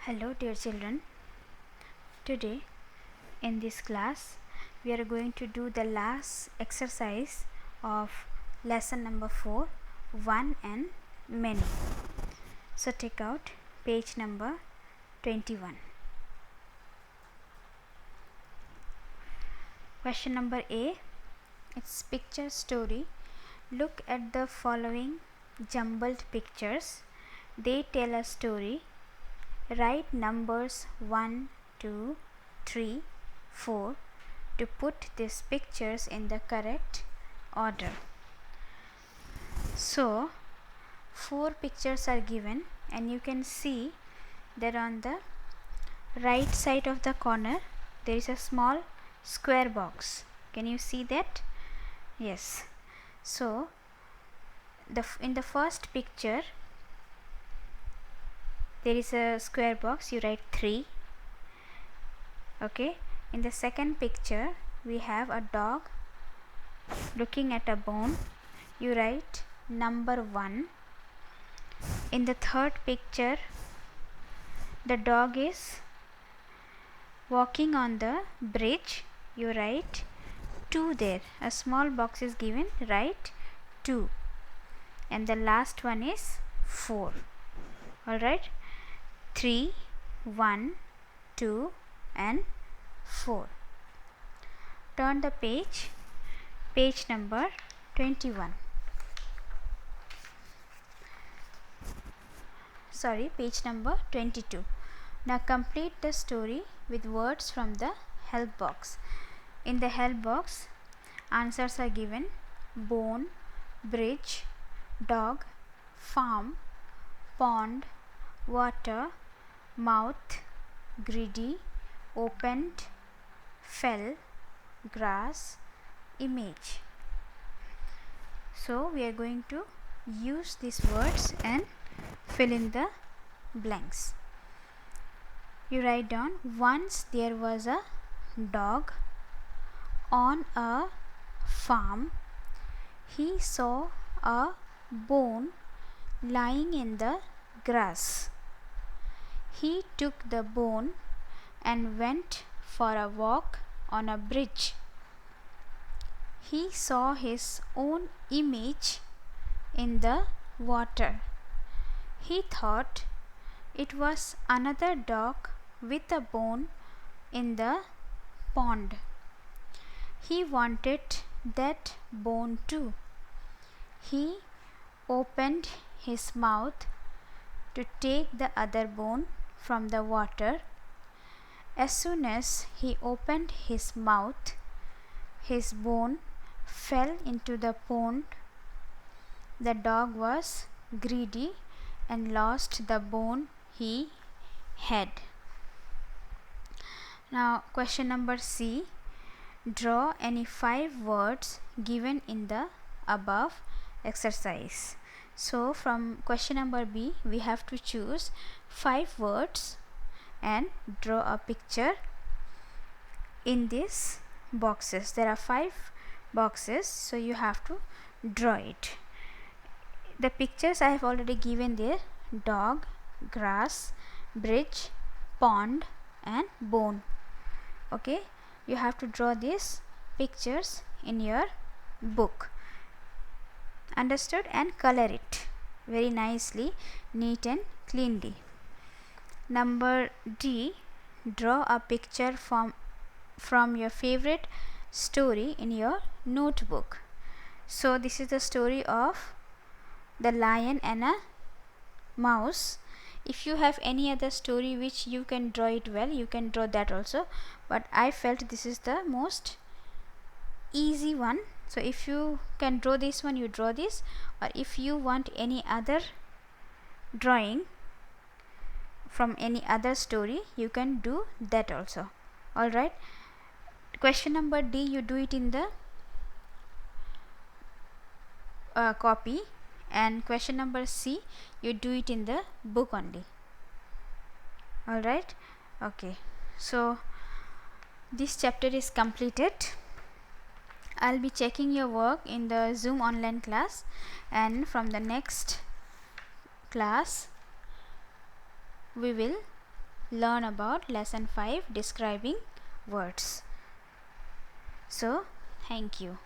Hello dear children, today in this class we are going to do the last exercise of lesson number 4, one and many. So take out page number 21. Question number A, it's picture story. Look at the following jumbled pictures. They tell a story. Write numbers 1, 2, 3, 4 to put these pictures in the correct order. So 4 pictures are given and you can see that on the right side of the corner there is a small square box. Can you see that? Yes. So in the first picture there is a square box, you write 3. Okay, in the second picture we have a dog looking at a bone, you write number 1. In the third picture the dog is walking on the bridge, you write 2 there. A small box is given, write 2. And the last one is 4. Alright, 3, 1, 2 and 4. Turn the page number 21. Sorry, page number 22. Now complete the story with words from the help box. In the help box, answers are given: bone, bridge, dog, farm, pond, water, mouth, greedy, opened, fell, grass, image. So we are going to use these words and fill in the blanks. You write down: once there was a dog on a farm. He saw a bone lying in the grass. He took the bone and went for a walk on a bridge. He saw his own image in the water. He thought it was another dog with a bone in the pond. He wanted that bone too. He opened his mouth to take the other bone from the water. As soon as he opened his mouth, his bone fell into the pond. The dog was greedy and lost the bone he had. Now question number C. Draw any 5 words given in the above exercise. So from question number B we have to choose 5 words and draw a picture in these boxes. There are 5 boxes, so you have to draw it. The pictures I have already given there: dog, grass, bridge, pond and bone. Okay, you have to draw these pictures in your book. Understood? And color it very nicely, neat and cleanly. Number D, draw a picture from your favorite story in your notebook. So this is the story of the lion and a mouse. If you have any other story which you can draw it well, you can draw that also, but I felt this is the most easy one. So if you can draw this one, you draw this, or if you want any other drawing from any other story, you can do that also. Alright, question number D, you do it in the copy, and question number C, you do it in the book only. Alright, okay, so this chapter is completed. I'll be checking your work in the Zoom online class, and from the next class we will learn about lesson 5 describing words. So thank you.